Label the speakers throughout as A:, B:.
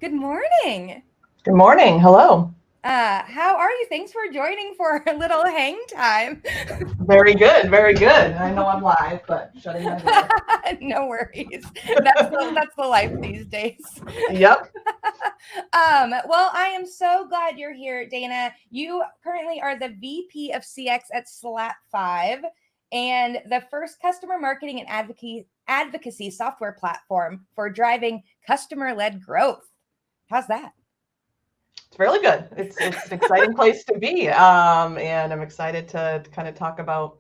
A: Good morning.
B: Good morning. Hello.
A: How are you? Thanks for joining for a little hang time.
B: Very good. Very good. I know I'm live, but shutting my door.
A: No worries. That's the life these days.
B: Yep.
A: Well, I am so glad you're here, Dana. You currently are the VP of CX at SlapFive and the first customer marketing and advocacy software platform for driving customer-led growth. How's that?
B: It's really good. It's an exciting place to be. And I'm excited to kind of talk about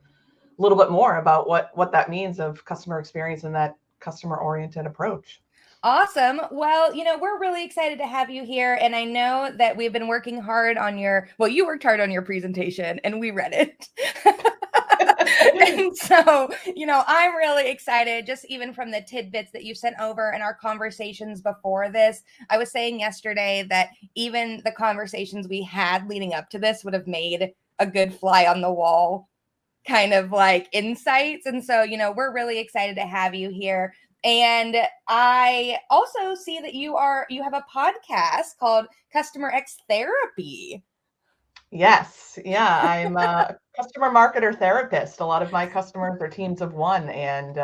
B: a little bit more about what that means of customer experience and that customer oriented approach.
A: Awesome. Well, we're really excited to have you here. And I know that we've been working hard on you worked hard on your presentation and we read it. And so, I'm really excited just even from the tidbits that you sent over in our conversations before this. I was saying yesterday that even the conversations we had leading up to this would have made a good fly on the wall kind of like insights. And so, we're really excited to have you here. And I also see that you have a podcast called Customer X Therapy.
B: Yes. Yeah. I'm a customer marketer therapist. A lot of my customers are teams of one, and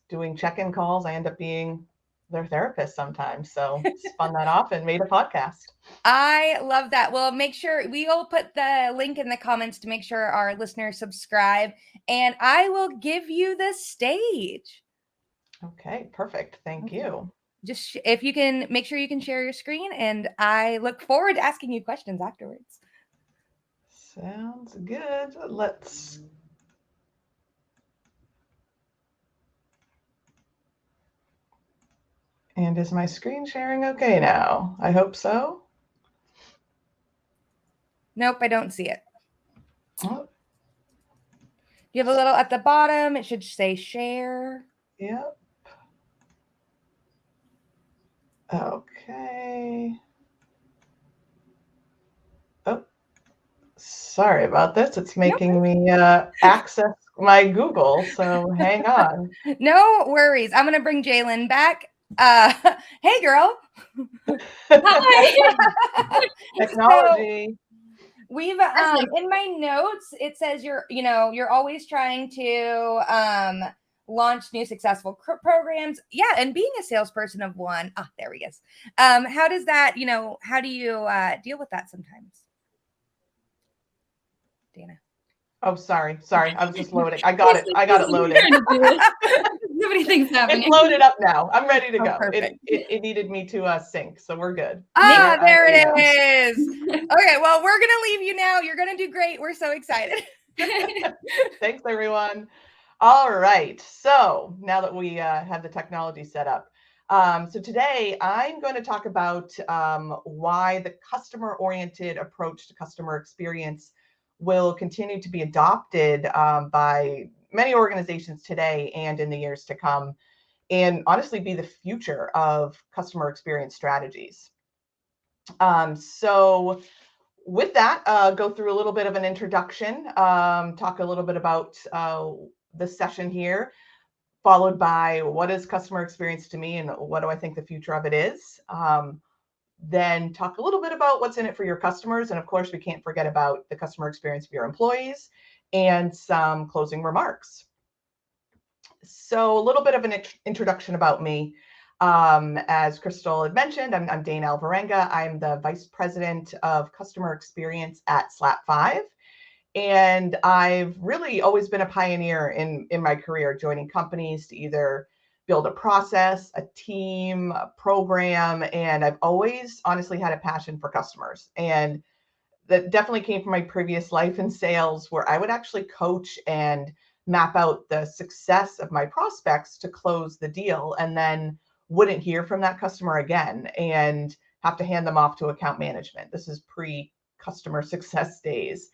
B: doing check-in calls, I end up being their therapist sometimes. So spun that off and made a podcast.
A: I love that. Well, make sure we'll put the link in the comments to make sure our listeners subscribe, and I will give you the stage.
B: Okay, perfect. Thank you.
A: Just if you can make sure you can share your screen, and I look forward to asking you questions afterwards.
B: Sounds good. Let's. And is my screen sharing okay now? I hope so.
A: Nope, I don't see it.
B: Oh.
A: You have a little at the bottom. It should say share.
B: Yep. Okay. Oh, sorry about this. It's making me access my Google, so hang on.
A: No worries. I'm gonna bring Jalen back. Hey, girl.
C: Hi.
B: Technology.
A: So we've in my notes it says you're always trying to launch new successful programs. Yeah, and being a salesperson of one. There he is. How does that? How do you deal with that sometimes, Dana?
B: Oh, sorry. I was just loading. I got it loaded.
C: Nobody thinks happening.
B: It's loaded up now. I'm ready to go.
A: Perfect.
B: It needed me to sync, so we're good.
A: There it is. Okay, well, we're gonna leave you now. You're gonna do great. We're so excited.
B: Thanks, everyone. All right. So now that we have the technology set up, so today I'm going to talk about why the customer-oriented approach to customer experience will continue to be adopted by many organizations today and in the years to come, and honestly be the future of customer experience strategies. So with that, go through a little bit of an introduction, talk a little bit about the session here, followed by what is customer experience to me and what do I think the future of it is. Then talk a little bit about what's in it for your customers. And of course, we can't forget about the customer experience of your employees and some closing remarks. So a little bit of an introduction about me. As Crystal had mentioned, I'm Dana Alvarenga. I'm the Vice President of Customer Experience at SlapFive. And I've really always been a pioneer in my career, joining companies to either build a process, a team, a program, and I've always honestly had a passion for customers. And that definitely came from my previous life in sales, where I would actually coach and map out the success of my prospects to close the deal, and then wouldn't hear from that customer again and have to hand them off to account management. This is pre-customer success days.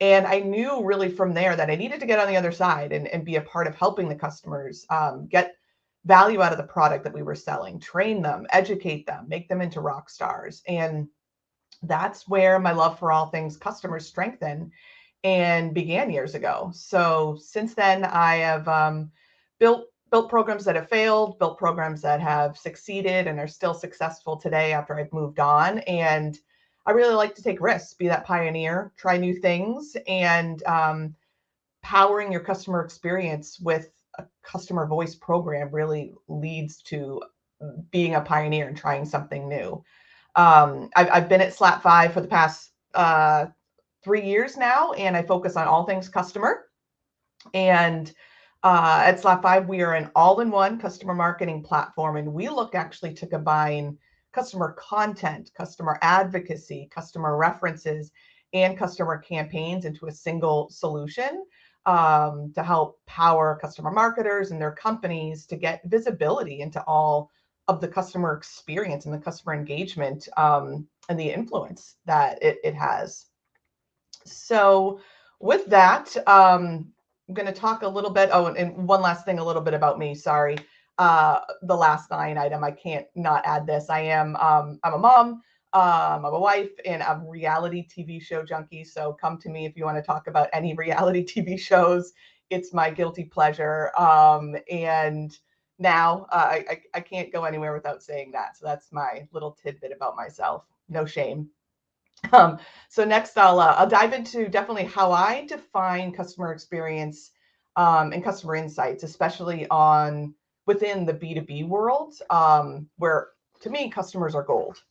B: And I knew really from there that I needed to get on the other side and be a part of helping the customers get value out of the product that we were selling, train them, educate them, make them into rock stars. And that's where my love for all things customers strengthened and began years ago. So since then, I have built built programs that have failed, built programs that have succeeded and are still successful today after I've moved on. And I really like to take risks, be that pioneer, try new things, and powering your customer experience with a customer voice program really leads to being a pioneer and trying something new. I've been at SlapFive for the past 3 years now, and I focus on all things customer. And at SlapFive, we are an all-in-one customer marketing platform, and we look actually to combine customer content, customer advocacy, customer references, and customer campaigns into a single solution to help power customer marketers and their companies to get visibility into all of the customer experience and the customer engagement and the influence that it has. So with that, I'm going to talk a little bit. Oh, and one last thing, a little bit about me. Sorry. The last line item, I can't not add this. I'm a mom, I'm a wife, and I'm a reality TV show junkie. So come to me if you want to talk about any reality TV shows. It's my guilty pleasure. And now I can't go anywhere without saying that. So that's my little tidbit about myself. No shame. So next I'll dive into definitely how I define customer experience and customer insights, especially within the B2B world, where to me, customers are gold.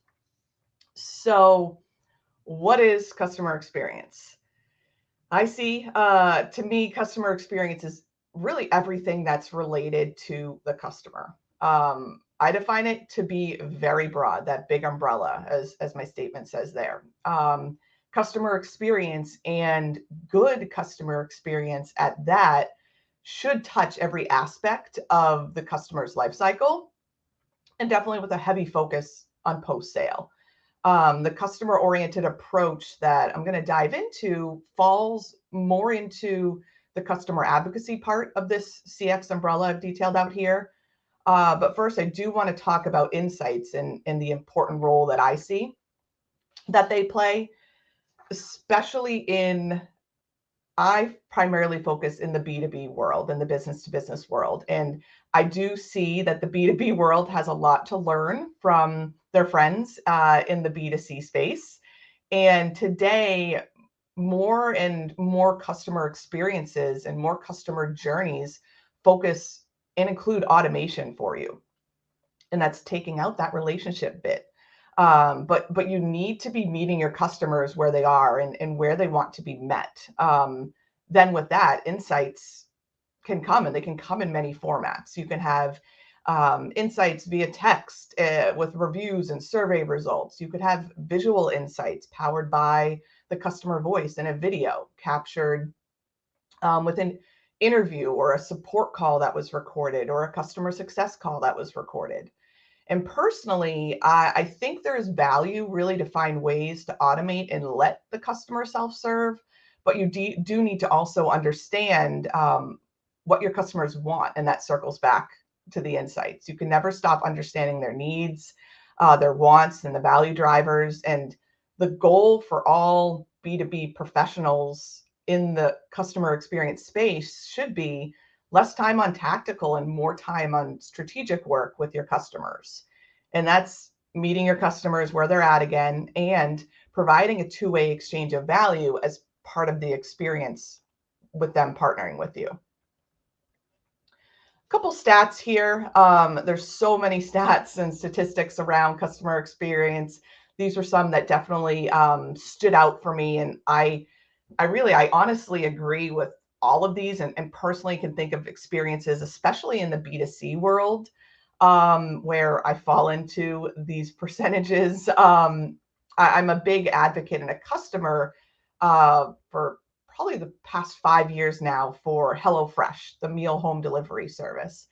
B: So what is customer experience? I see, to me, customer experience is really everything that's related to the customer. I define it to be very broad, that big umbrella, as my statement says there. Customer experience, and good customer experience at that, should touch every aspect of the customer's life cycle, and definitely with a heavy focus on post-sale. The customer-oriented approach that I'm going to dive into falls more into the customer advocacy part of this CX umbrella I've detailed out here. But first, I do want to talk about insights and the important role that I see that they play, especially I primarily focus in the B2B world and the business-to-business world. And I do see that the B2B world has a lot to learn from their friends in the B2C space. And today, more and more customer experiences and more customer journeys focus and include automation for you. And that's taking out that relationship bit. But you need to be meeting your customers where they are and where they want to be met. Then with that, insights can come, and they can come in many formats. You can have insights via text with reviews and survey results. You could have visual insights powered by the customer voice in a video captured with an interview or a support call that was recorded or a customer success call that was recorded. And personally, I think there is value really to find ways to automate and let the customer self-serve, but you do need to also understand what your customers want, and that circles back to the insights. You can never stop understanding their needs, their wants, and the value drivers. And the goal for all B2B professionals in the customer experience space should be less time on tactical and more time on strategic work with your customers. And that's meeting your customers where they're at again and providing a two-way exchange of value as part of the experience with them partnering with you. A couple stats here. There's so many stats and statistics around customer experience. These are some that definitely stood out for me. And I honestly agree with all of these, and personally can think of experiences, especially in the B2C world, where I fall into these percentages. I'm a big advocate and a customer for probably the past 5 years now for HelloFresh, the meal home delivery service.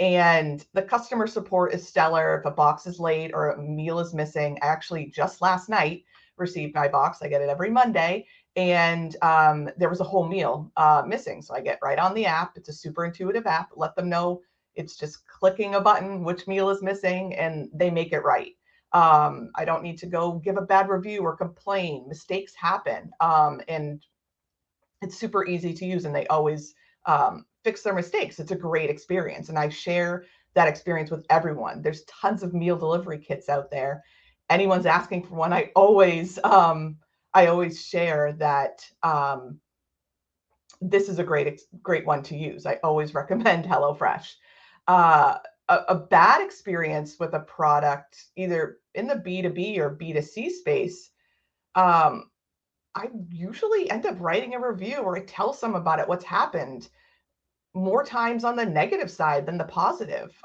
B: And the customer support is stellar. If a box is late or a meal is missing, I actually just last night received my box. I get it every Monday. And there was a whole meal missing. So I get right on the app. It's a super intuitive app. Let them know it's just clicking a button, which meal is missing, and they make it right. I don't need to go give a bad review or complain. Mistakes happen. And it's super easy to use, and they always fix their mistakes. It's a great experience. And I share that experience with everyone. There's tons of meal delivery kits out there. Anyone's asking for one, I always share that this is a great one to use. I always recommend HelloFresh. A bad experience with a product, either in the B2B or B2C space, I usually end up writing a review or I tell some about it, what's happened, more times on the negative side than the positive.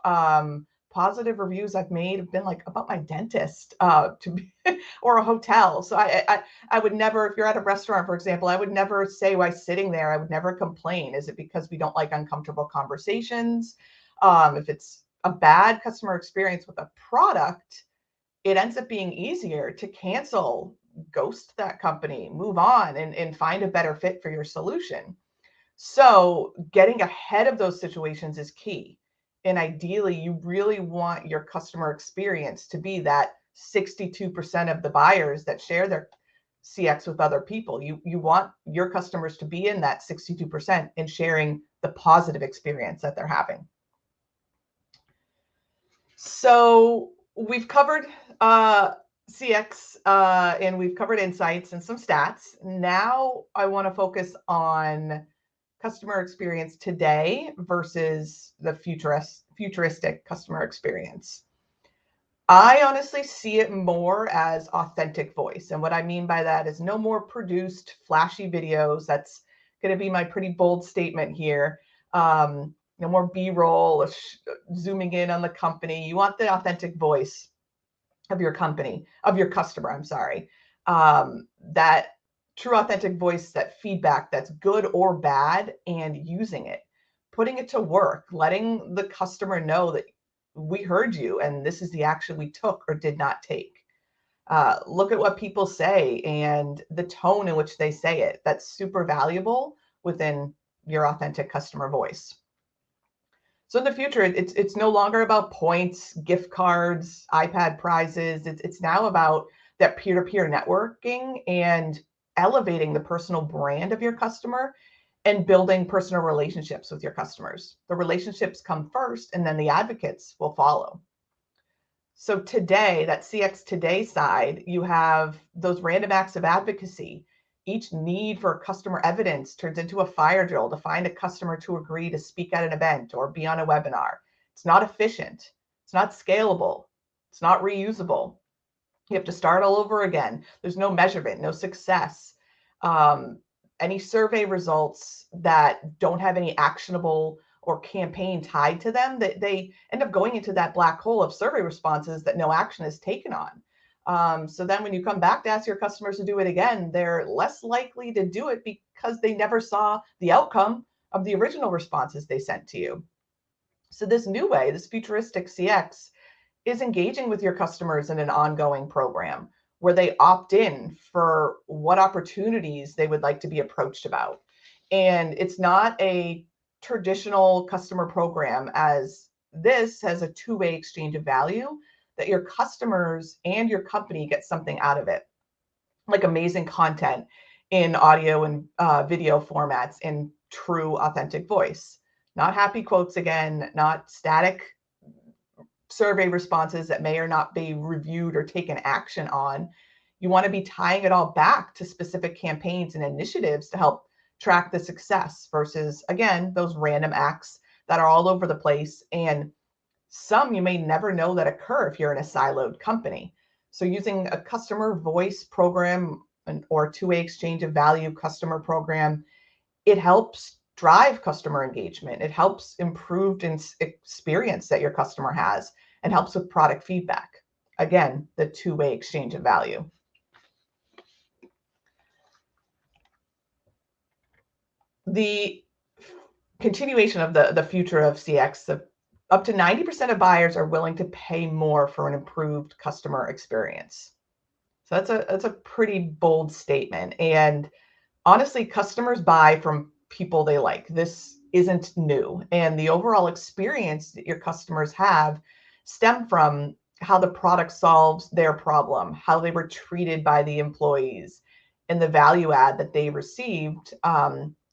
B: Positive reviews I've made have been like about my dentist or a hotel. So I would never, if you're at a restaurant, for example, I would never say while sitting there, I would never complain. Is it because we don't like uncomfortable conversations? If it's a bad customer experience with a product, it ends up being easier to cancel, ghost that company, move on, and find a better fit for your solution. So getting ahead of those situations is key. And ideally, you really want your customer experience to be that 62% of the buyers that share their CX with other people. You want your customers to be in that 62% and sharing the positive experience that they're having. So we've covered CX and we've covered insights and some stats. Now I want to focus on customer experience today versus the futuristic customer experience. I honestly see it more as authentic voice. And what I mean by that is no more produced flashy videos. That's going to be my pretty bold statement here. No more B-roll, zooming in on the company. You want the authentic voice of your company, of your customer, I'm sorry. That true authentic voice, that feedback that's good or bad, and using it, putting it to work, letting the customer know that we heard you and this is the action we took or did not take. Look at what people say and the tone in which they say it. That's super valuable within your authentic customer voice. So in the future, it's no longer about points, gift cards, iPad prizes. It's now about that peer-to-peer networking and elevating the personal brand of your customer and building personal relationships with your customers. The relationships come first, and then the advocates will follow. So today, that CX Today side, you have those random acts of advocacy. Each need for customer evidence turns into a fire drill to find a customer to agree to speak at an event or be on a webinar. It's not efficient. It's not scalable. It's not reusable. You have to start all over again. There's no measurement, no success. Any survey results that don't have any actionable or campaign tied to them, that they end up going into that black hole of survey responses that no action is taken on. So then when you come back to ask your customers to do it again, they're less likely to do it because they never saw the outcome of the original responses they sent to you. So this new way, this futuristic CX, is engaging with your customers in an ongoing program where they opt in for what opportunities they would like to be approached about. And it's not a traditional customer program, as this has a two-way exchange of value, that your customers and your company get something out of it, like amazing content in audio and video formats in true authentic voice. Not happy quotes again, not static survey responses that may or not be reviewed or taken action on. You want to be tying it all back to specific campaigns and initiatives to help track the success versus, again, those random acts that are all over the place. And some you may never know that occur if you're in a siloed company. So using a customer voice program or two-way exchange of value customer program, it helps drive customer engagement. It helps improve experience that your customer has and helps with product feedback. Again, the two-way exchange of value. The continuation of the future of CX, up to 90% of buyers are willing to pay more for an improved customer experience. So that's a pretty bold statement. And honestly, customers buy from people they like. This isn't new. And the overall experience that your customers have stem from how the product solves their problem, how they were treated by the employees, and the value add that they received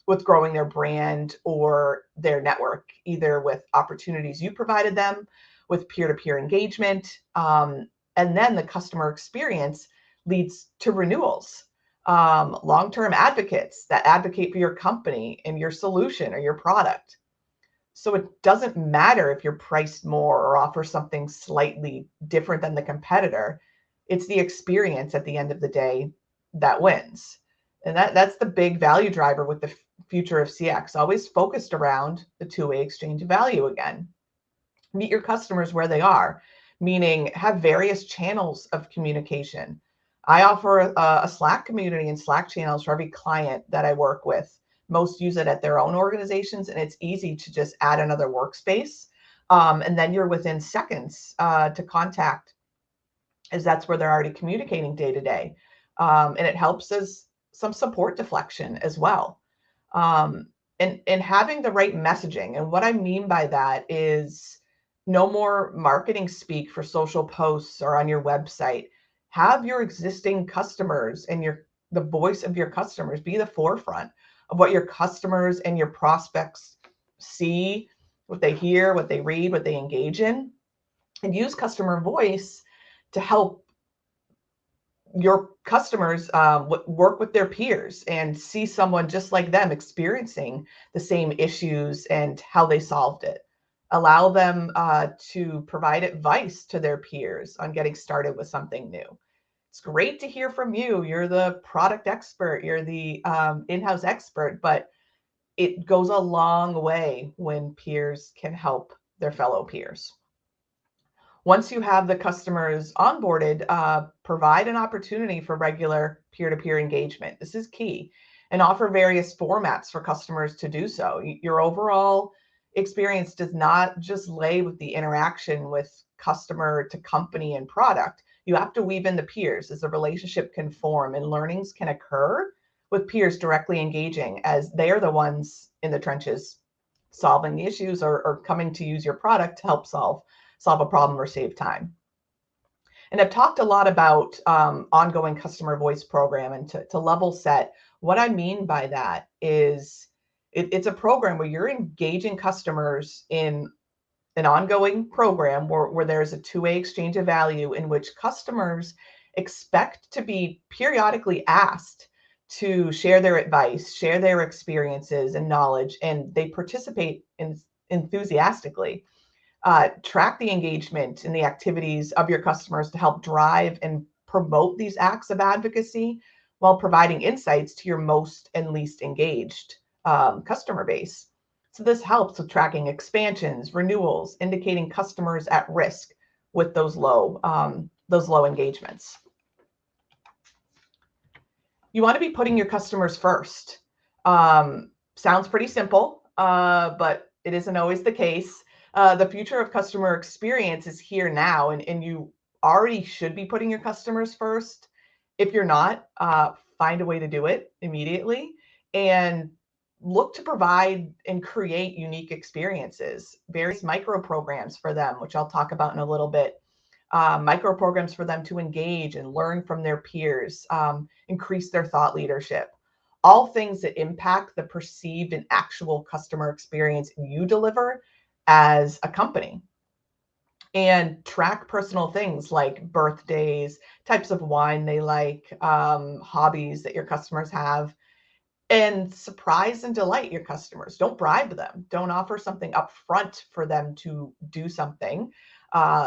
B: with growing their brand or their network, either with opportunities you provided them, with peer-to-peer engagement, and then the customer experience leads to renewals. Long-term advocates that advocate for your company and your solution or your product. So it doesn't matter if you're priced more or offer something slightly different than the competitor. It's the experience at the end of the day that wins. And that's the big value driver with the future of CX, always focused around the two-way exchange of value again. Meet your customers where they are, meaning have various channels of communication. I offer a Slack community and Slack channels for every client that I work with. Most use it at their own organizations, and it's easy to just add another workspace. And then you're within seconds to contact, as that's where they're already communicating day to day. And it helps as some support deflection as well. And having the right messaging. And what I mean by that is no more marketing speak for social posts or on your website. Have your existing customers and the voice of your customers be the forefront of what your customers and your prospects see, what they hear, what they read, what they engage in, and use customer voice to help your customers work with their peers and see someone just like them experiencing the same issues and how they solved it. Allow them to provide advice to their peers on getting started with something new. It's great to hear from you. You're the product expert, you're the in-house expert, but it goes a long way when peers can help their fellow peers. Once you have the customers onboarded, provide an opportunity for regular peer-to-peer engagement. This is key, and offer various formats for customers to do so. Your overall experience does not just lay with the interaction with customer to company and product. You have to weave in the peers as the relationship can form and learnings can occur with peers directly engaging, as they are the ones in the trenches solving the issues or coming to use your product to help solve a problem or save time. And I've talked a lot about ongoing customer voice program, and to level set, what I mean by that is it's a program where you're engaging customers in an ongoing program where there's a two-way exchange of value in which customers expect to be periodically asked to share their advice, share their experiences and knowledge, and they participate enthusiastically. Track the engagement in the activities of your customers to help drive and promote these acts of advocacy while providing insights to your most and least engaged customer base. So this helps with tracking expansions, renewals, indicating customers at risk with those low engagements. You want to be putting your customers first. Sounds pretty simple, but it isn't always the case. The future of customer experience is here now, and you already should be putting your customers first. If you're not, find a way to do it immediately and look to provide and create unique experiences, various microprograms for them, which I'll talk about in a little bit. Microprograms for them to engage and learn from their peers, increase their thought leadership. All things that impact the perceived and actual customer experience you deliver as a company. And track personal things like birthdays, types of wine they like, hobbies that your customers have, and surprise and delight your customers. Don't bribe them. Don't offer something up front for them to do something,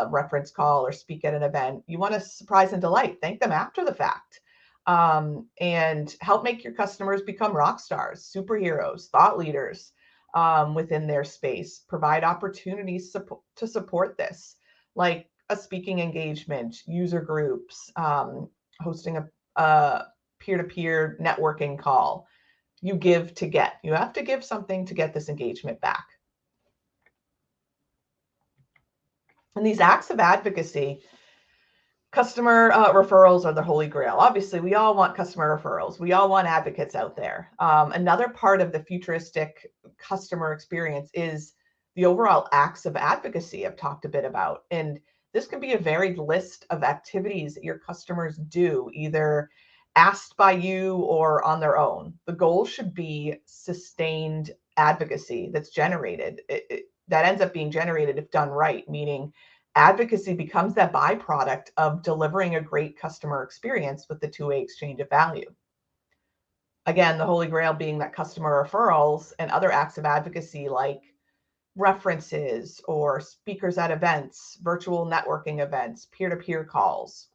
B: reference call or speak at an event. You want to surprise and delight. Thank them after the fact. And help make your customers become rock stars, superheroes, thought leaders within their space. Provide opportunities to support this, like a speaking engagement, user groups, hosting a peer-to-peer networking call. You give to get. You have to give something to get this engagement back. And these acts of advocacy, customer referrals are the holy grail. Obviously, we all want customer referrals. We all want advocates out there. Another part of the futuristic customer experience is the overall acts of advocacy I've talked a bit about. And this can be a varied list of activities that your customers do, either asked by you or on their own. The goal should be sustained advocacy that's generated. That ends up being generated if done right, meaning advocacy becomes that byproduct of delivering a great customer experience with the two-way exchange of value. Again, the holy grail being that customer referrals and other acts of advocacy like references or speakers at events, virtual networking events, peer-to-peer calls.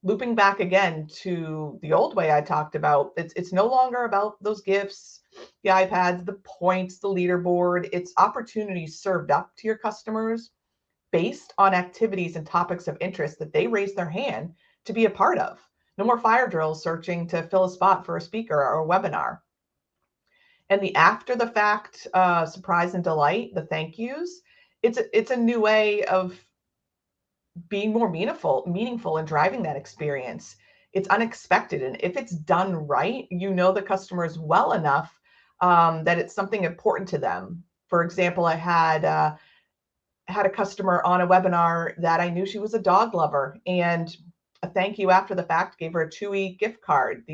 B: Looping back again to the old way I talked about, it's no longer about those gifts, the iPads, the points, the leaderboard. It's opportunities served up to your customers based on activities and topics of interest that they raise their hand to be a part of. No more fire drills searching to fill a spot for a speaker or a webinar. And the after the fact surprise and delight, the thank yous, it's a new way of being more meaningful and driving that experience. It's unexpected. And if it's done right, you know the customers well enough that it's something important to them. For example, I had a customer on a webinar that I knew she was a dog lover, and a thank you after the fact gave her a Chewy gift card.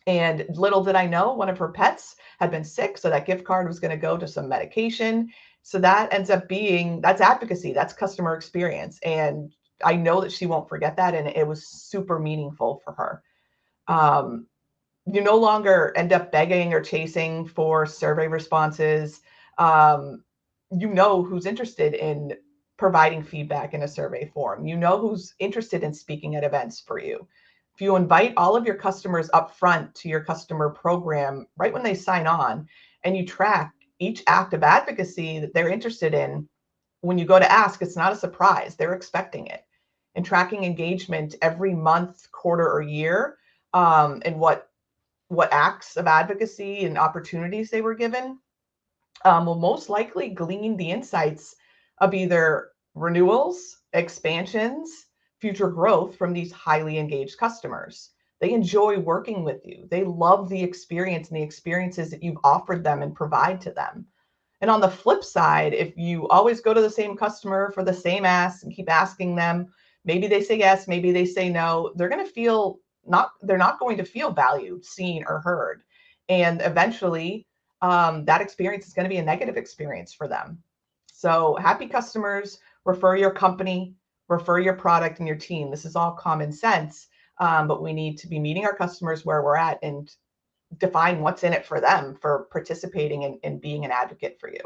B: And little did I know, one of her pets had been sick, so that gift card was going to go to some medication. So that ends up being, that's advocacy, that's customer experience. And I know that she won't forget that. And it was super meaningful for her. You no longer end up begging or chasing for survey responses. You know who's interested in providing feedback in a survey form. You know who's interested in speaking at events for you. If you invite all of your customers up front to your customer program right when they sign on, and you track each act of advocacy that they're interested in, when you go to ask, it's not a surprise. They're expecting it. And tracking engagement every month, quarter, or year, and what acts of advocacy and opportunities they were given, will most likely glean the insights of either renewals, expansions, future growth from these highly engaged customers. They enjoy working with you. They love the experience and the experiences that you've offered them and provide to them. And on the flip side, if you always go to the same customer for the same ask and keep asking them, maybe they say yes, maybe they say no, they're not going to feel valued, seen, or heard. And eventually, that experience is going to be a negative experience for them. So happy customers refer your company, refer your product and your team. This is all common sense, but we need to be meeting our customers where we're at and define what's in it for them for participating and being an advocate for you.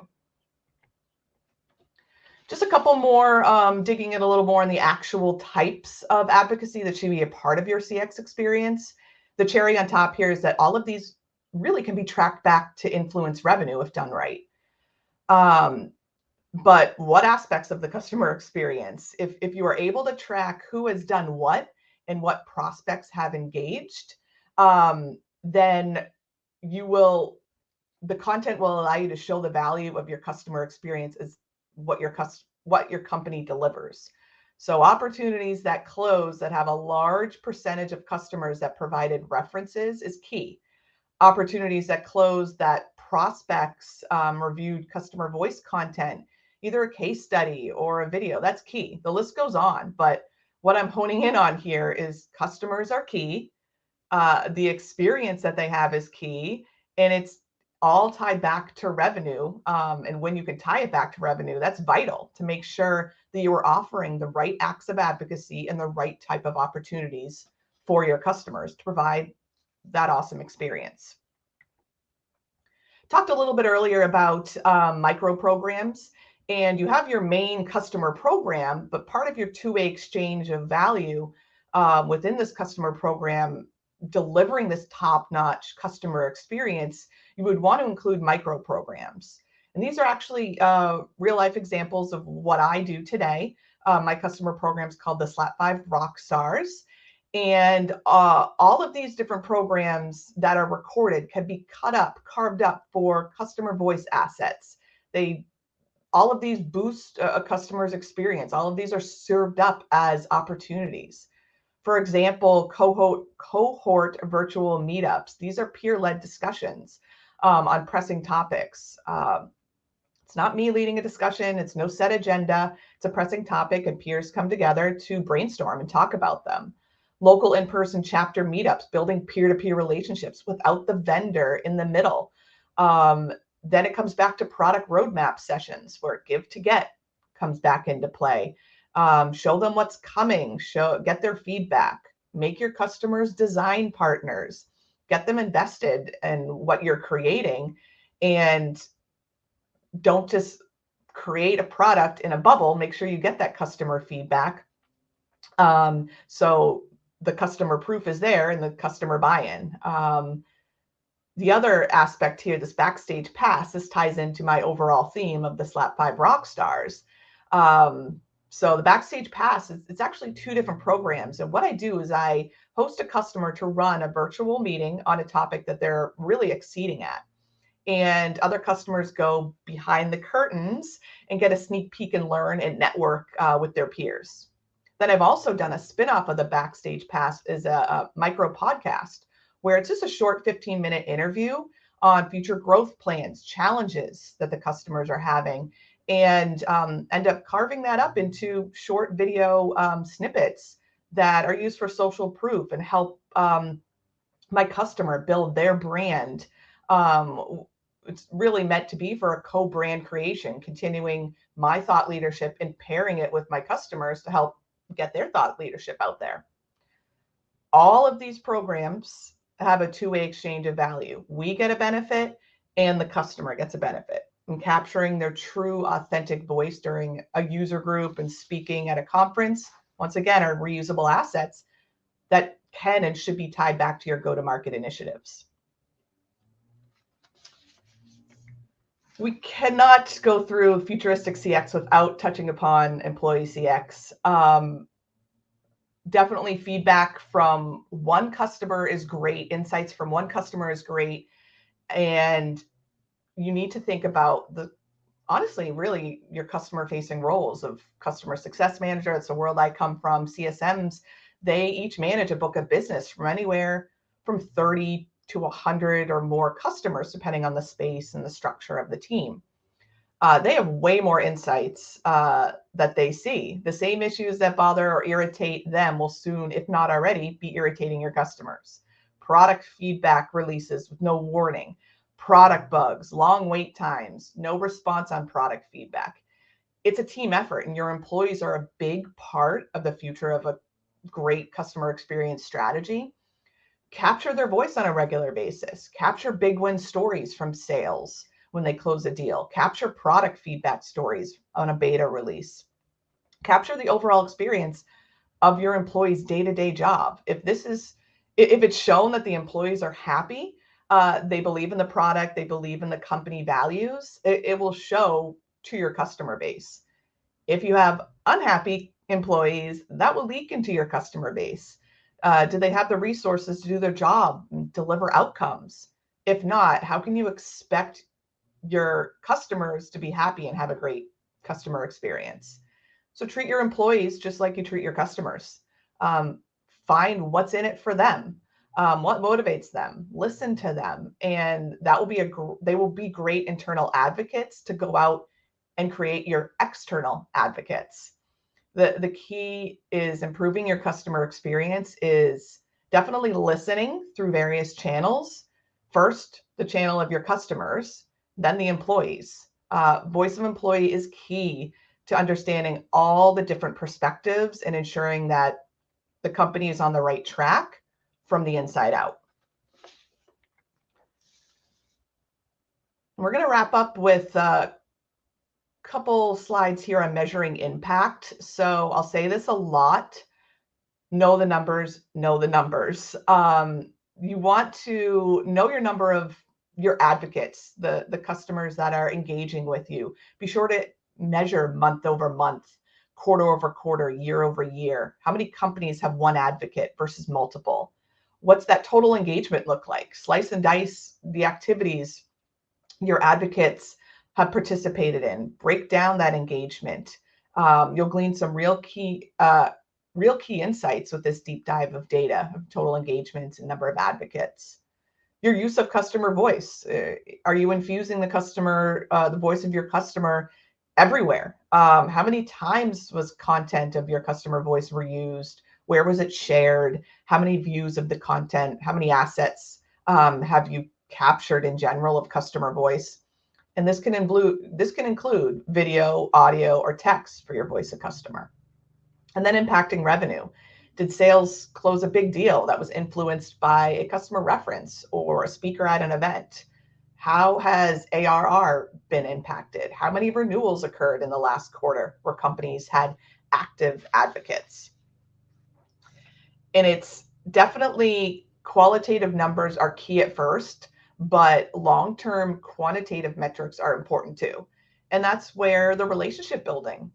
B: Just a couple more, digging in a little more in the actual types of advocacy that should be a part of your CX experience. The cherry on top here is that all of these really can be tracked back to influence revenue if done right. But what aspects of the customer experience, if you are able to track who has done what and what prospects have engaged, then the content will allow you to show the value of your customer experience as what your company delivers. So opportunities that close that have a large percentage of customers that provided references is key. Opportunities that close that prospects reviewed customer voice content, either a case study or a video, that's key. The list goes on, but what I'm honing in on here is customers are key. The experience that they have is key, and it's all tied back to revenue. And when you can tie it back to revenue, that's vital to make sure that you are offering the right acts of advocacy and the right type of opportunities for your customers to provide that awesome experience. Talked a little bit earlier about microprograms, and you have your main customer program, but part of your two-way exchange of value within this customer program, delivering this top-notch customer experience, you would want to include microprograms. And these are actually real-life examples of what I do today. My customer program is called the SlapFive Rock Stars. And all of these different programs that are recorded can be carved up for customer voice assets. All of these boost a customer's experience. All of these are served up as opportunities. For example, cohort virtual meetups. These are peer-led discussions on pressing topics. It's not me leading a discussion. It's no set agenda. It's a pressing topic, and peers come together to brainstorm and talk about them. local in-person chapter meetups, building peer-to-peer relationships without the vendor in the middle. Then it comes back to product roadmap sessions where give to get comes back into play. Show them what's coming, get their feedback, make your customers design partners, get them invested in what you're creating, and don't just create a product in a bubble. Make sure you get that customer feedback. So the customer proof is there and the customer buy-in. The other aspect here, this backstage pass, this ties into my overall theme of the SlapFive rock stars. So the backstage pass, it's actually 2 different programs. And what I do is I host a customer to run a virtual meeting on a topic that they're really exceeding at. And other customers go behind the curtains and get a sneak peek and learn and network with their peers. Then I've also done a spinoff of the backstage pass is a micro podcast where it's just a short 15-minute interview on future growth plans, challenges that the customers are having, and end up carving that up into short video snippets that are used for social proof and help my customer build their brand. It's really meant to be for a co-brand creation, continuing my thought leadership and pairing it with my customers to help get their thought leadership out there. All of these programs have a 2-way exchange of value. We get a benefit and the customer gets a benefit. And capturing their true, authentic voice during a user group and speaking at a conference, once again, are reusable assets that can and should be tied back to your go-to-market initiatives. We cannot go through futuristic CX without touching upon employee CX. Definitely feedback from one customer is great. Insights from one customer is great. And you need to think about honestly, really your customer facing roles of customer success manager. It's the world I come from. CSMs, they each manage a book of business from anywhere from 30 to 100 or more customers, depending on the space and the structure of the team. They have way more insights that they see. The same issues that bother or irritate them will soon, if not already, be irritating your customers. Product feedback releases with no warning, product bugs, long wait times, no response on product feedback. It's a team effort, and your employees are a big part of the future of a great customer experience strategy. Capture their voice on a regular basis. Capture big win stories from sales when they close a deal. Capture product feedback stories on a beta release. Capture the overall experience of your employees' day-to-day job. If it's shown that the employees are happy, they believe in the product, they believe in the company values, it will show to your customer base. If you have unhappy employees, that will leak into your customer base. Do they have the resources to do their job and deliver outcomes? If not, how can you expect your customers to be happy and have a great customer experience? So treat your employees just like you treat your customers. Find what's in it for them, what motivates them, listen to them, and that will they will be great internal advocates to go out and create your external advocates. The key is improving your customer experience is definitely listening through various channels. First, the channel of your customers, then the employees. Voice of employee is key to understanding all the different perspectives and ensuring that the company is on the right track from the inside out. We're going to wrap up with a couple slides here on measuring impact. So I'll say this a lot. Know the numbers, know the numbers. You want to know your number of your advocates, the customers that are engaging with you. Be sure to measure month over month, quarter over quarter, year over year. How many companies have one advocate versus multiple? What's that total engagement look like? Slice and dice the activities your advocates have participated in. Break down that engagement. You'll glean some real key insights with this deep dive of data of total engagements and number of advocates. Your use of customer voice. Are you infusing the voice of your customer everywhere? How many times was content of your customer voice reused Where was it shared? How many views of the content? How many assets have you captured in general of customer voice? And this can include video, audio, or text for your voice of customer. And then impacting revenue. Did sales close a big deal that was influenced by a customer reference or a speaker at an event? How has ARR been impacted? How many renewals occurred in the last quarter where companies had active advocates? And it's definitely qualitative numbers are key at first, but long-term quantitative metrics are important too. And that's where the relationship building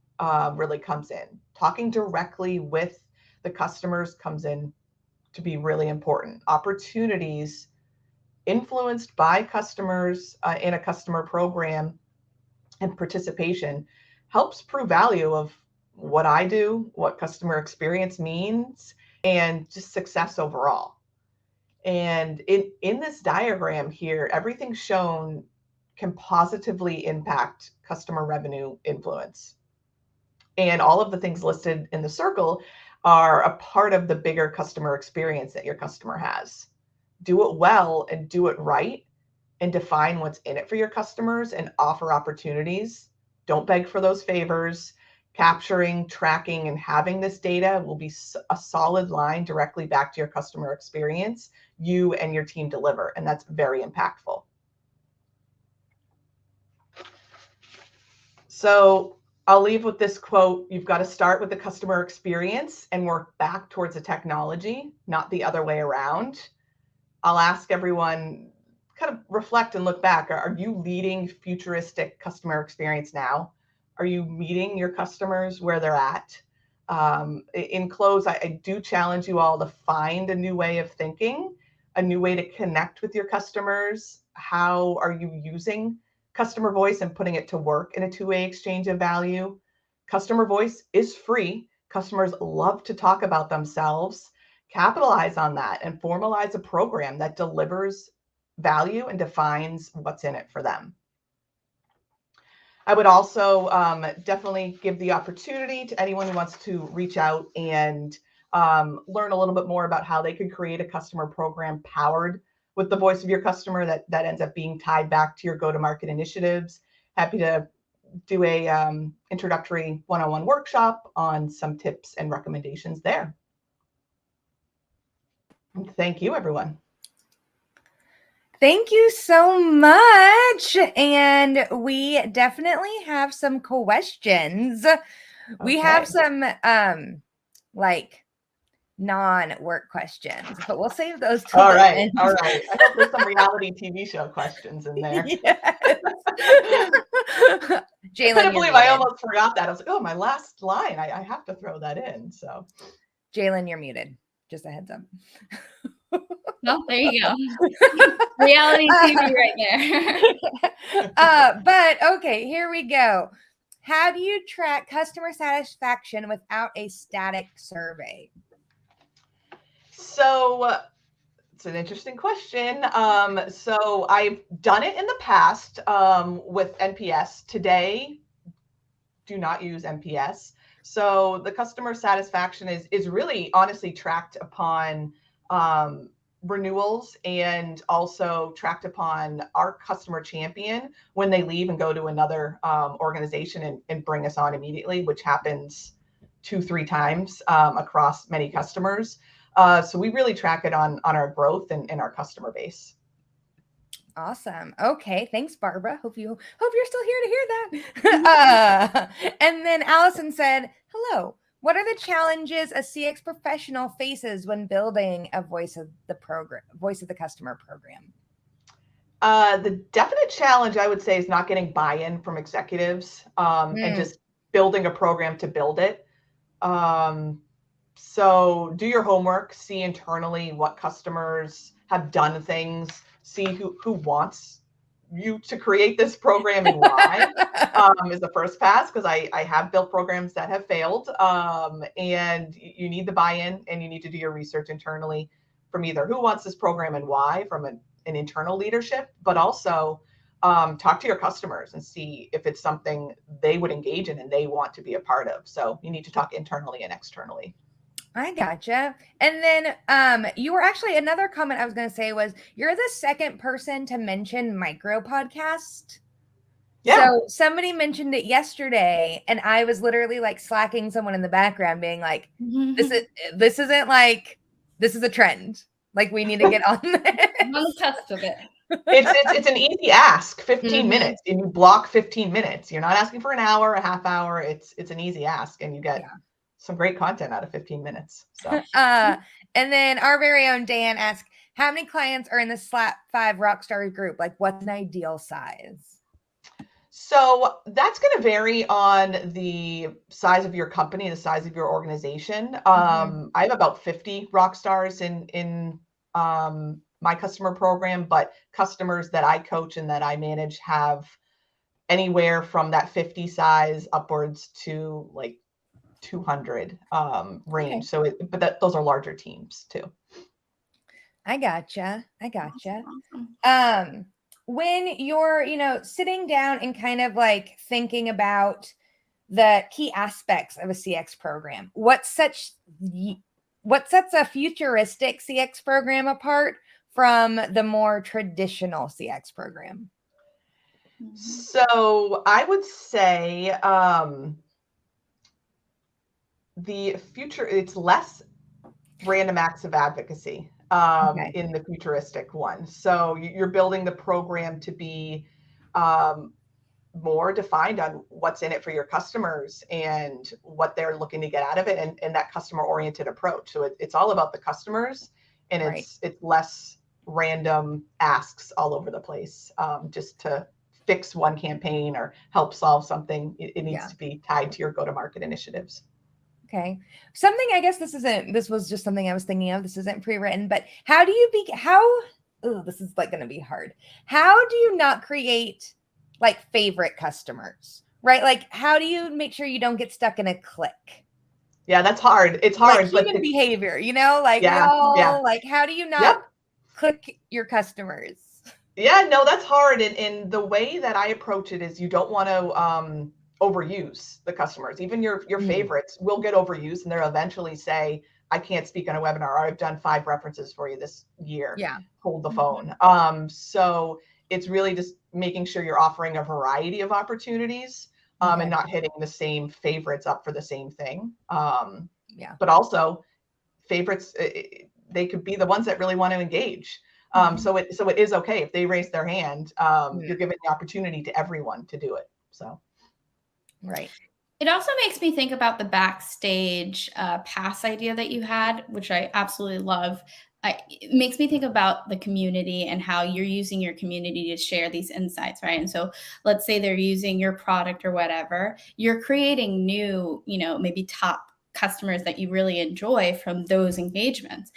B: really comes in. Talking directly with the customers comes in to be really important. Opportunities influenced by customers in a customer program and participation helps prove value of what I do, what customer experience means, and just success overall. And in this diagram here, everything shown can positively impact customer revenue influence. And all of the things listed in the circle are a part of the bigger customer experience that your customer has. Do it well and do it right, and define what's in it for your customers and offer opportunities. Don't beg for those favors. Capturing, tracking, and having this data will be a solid line directly back to your customer experience you and your team deliver, and that's very impactful. So I'll leave with this quote. You've got to start with the customer experience and work back towards the technology, not the other way around. I'll ask everyone, kind of reflect and look back. Are you leading futuristic customer experience now? Are you meeting your customers where they're at? In close, I do challenge you all to find a new way of thinking, a new way to connect with your customers. How are you using customer voice and putting it to work in a two-way exchange of value? Customer voice is free. Customers love to talk about themselves. Capitalize on that and formalize a program that delivers value and defines what's in it for them. I would also definitely give the opportunity to anyone who wants to reach out and learn a little bit more about how they could create a customer program powered with the voice of your customer that ends up being tied back to your go-to-market initiatives. Happy to do a introductory one-on-one workshop on some tips and recommendations there. Thank you, everyone.
A: Thank you so much. And we definitely have some questions. We have some like non-work questions, but we'll save those till
B: all
A: the
B: right.
A: end.
B: All right. I hope there's some reality TV show questions in there.
A: Yes. Jalen,
B: I couldn't believe I almost forgot that. I was like, oh, my last line. I have to throw that in. So,
A: Jalen, you're muted. Just a heads up.
C: Oh, there you go. Reality TV right there.
A: But okay, here we go. How do you track customer satisfaction without a static survey?
B: So it's an interesting question. So I've done it in the past with NPS. Today, do not use NPS. So the customer satisfaction is really honestly tracked upon renewals and also tracked upon our customer champion when they leave and go to another organization and bring us on immediately, which happens 2-3 times across many customers. So we really track it on our growth and our customer base.
A: Awesome. Okay. Thanks, Barbara. Hope you're still here to hear that. And then Allison said, hello. What are the challenges a CX professional faces when building a voice of the customer program?
B: The definite challenge, I would say, is not getting buy-in from executives and just building a program to build it. So do your homework, see internally what customers have done things, see who wants you to create this program and why is the first pass, because I have built programs that have failed, and you need the buy-in and you need to do your research internally from either who wants this program and why from an internal leadership, but also talk to your customers and see if it's something they would engage in and they want to be a part of. So you need to talk internally and externally.
A: I gotcha. And then you were actually, another comment I was going to say was, you're the second person to mention micro podcast.
B: Yeah.
A: So somebody mentioned it yesterday, and I was literally like slacking someone in the background, being like, this isn't like, this is a trend. Like, we need to get on this.
C: I'm on the cusp of it.
B: It's an easy ask, 15
C: Mhm.
B: minutes, and you block 15 minutes. You're not asking for an hour, a half hour. It's an easy ask, and you get some great content out of 15 minutes. So,
A: and then our very own Dan asked, how many clients are in the SlapFive Rockstar group? Like, what's an ideal size?
B: So that's going to vary on the size of your company, the size of your organization. I have about 50 rock stars in my customer program, but customers that I coach and that I manage have anywhere from that 50 size upwards to like 200 range. So, those are larger teams too.
A: I gotcha.
C: Awesome.
A: When you're, sitting down and kind of like thinking about the key aspects of a CX program, what sets a futuristic CX program apart from the more traditional CX program?
B: So I would say the future, it's less random acts of advocacy in the futuristic one. So you're building the program to be more defined on what's in it for your customers and what they're looking to get out of it, and that customer oriented approach. So it's all about the customers, and it's less random asks all over the place just to fix one campaign or help solve something. It needs to be tied to your go-to-market initiatives.
A: Okay. Something, I guess this was just something I was thinking of. This isn't pre-written, but this is like going to be hard. How do you not create like favorite customers, right? Like, how do you make sure you don't get stuck in a click?
B: Yeah, that's hard. It's hard.
A: Like human behavior, like like, how do you not click your customers?
B: Yeah, no, that's hard. And the way that I approach it is you don't want to overuse the customers. Even your favorites will get overused, and they'll eventually say, I can't speak on a webinar, or I've done 5 references for you this year.
A: Yeah.
B: Hold the phone. So it's really just making sure you're offering a variety of opportunities and not hitting the same favorites up for the same thing. But also favorites, they could be the ones that really want to engage. So it is okay if they raise their hand. You're giving the opportunity to everyone to do it. So.
A: Right.
C: It also makes me think about the backstage pass idea that you had, which I absolutely love. It makes me think about the community and how you're using your community to share these insights, right? And so let's say they're using your product or whatever, you're creating new, maybe top customers that you really enjoy from those engagements.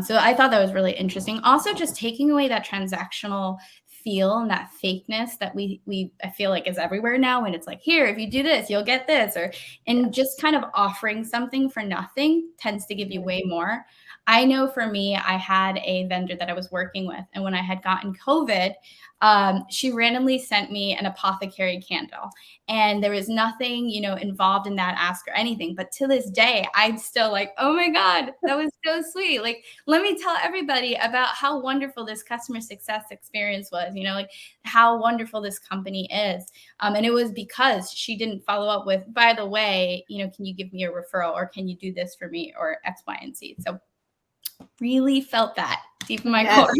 C: So I thought that was really interesting. Also, just taking away that transactional feel and that fakeness that I feel like is everywhere now. And it's like, here, if you do this, you'll get this, and just kind of offering something for nothing tends to give you way more. I know for me, I had a vendor that I was working with, and when I had gotten COVID, she randomly sent me an apothecary candle, and there was nothing, involved in that ask or anything. But to this day, I'm still like, oh my God, that was so sweet. Like, let me tell everybody about how wonderful this customer success experience was, like how wonderful this company is. And it was because she didn't follow up with, by the way, can you give me a referral, or can you do this for me, or X, Y, and Z. So really felt that deep in my core.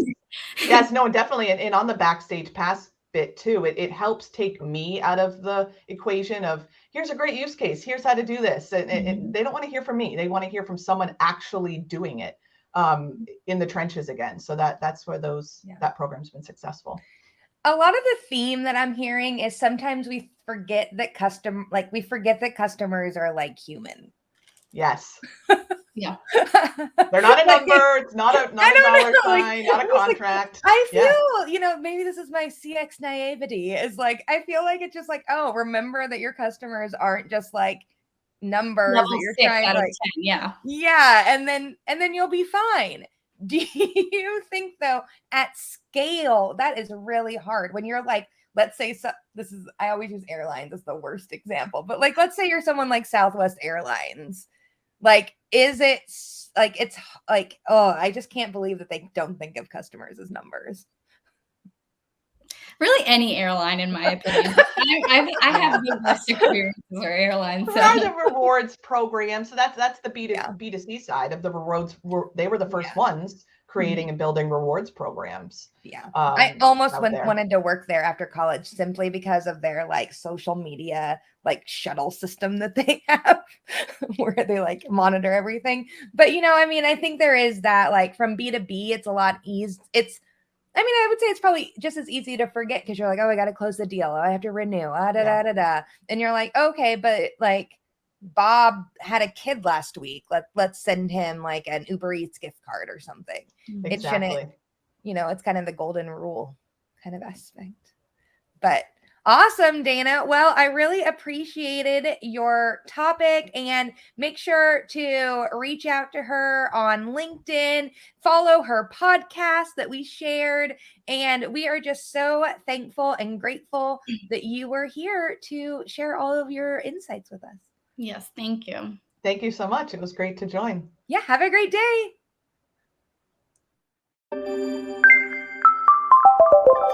B: Yes, no, definitely. And on the backstage pass bit too, it helps take me out of the equation of, here's a great use case, here's how to do this. And they don't want to hear from me. They want to hear from someone actually doing it in the trenches again. So that's where that program's been successful.
A: A lot of the theme that I'm hearing is sometimes we forget that customers are like human.
B: Yes.
C: Yeah.
B: They're not a number. It's not a dollar sign, not a contract.
A: I feel, maybe this is my CX naivety, is like, I feel like it's just like, oh, remember that your customers aren't just like numbers
C: Level
A: that you're
C: 6
A: trying
C: out
A: to
C: of
A: like,
C: 10, yeah.
A: Yeah. And then you'll be fine. Do you think though, at scale, that is really hard when you're like, let's say, I always use airlines as the worst example, but like, let's say you're someone like Southwest Airlines. Like, is it like, it's like, oh, I just can't believe that they don't think of customers as numbers.
C: Really, any airline, in my opinion. I have the worst experiences with airlines.
B: There are
C: So.
B: the rewards program. So that's the
A: Yeah.
B: B2C side of the rewards. They were the first ones creating and building rewards programs.
A: Yeah. I almost
B: out there.
A: wanted to work there after college simply because of their like social media, like shuttle system that they have where they like monitor everything. But you know, I mean, I think there is that, like, from B2B, it's a lot easy. I mean, I would say it's probably just as easy to forget because you're like, oh, I got to close the deal. Oh, I have to renew. And you're like, okay, but like Bob had a kid last week. Let's send him like an Uber Eats gift card or something.
B: Exactly.
A: It shouldn't, you know, it's kind of the golden rule kind of aspect. But awesome, Dana. Well, I really appreciated your topic, and make sure to reach out to her on LinkedIn, follow her podcast that we shared. And we are just so thankful and grateful that you were here to share all of your insights with us.
C: Yes, thank you.
B: Thank you so much. It was great to join.
A: Yeah, have a great day.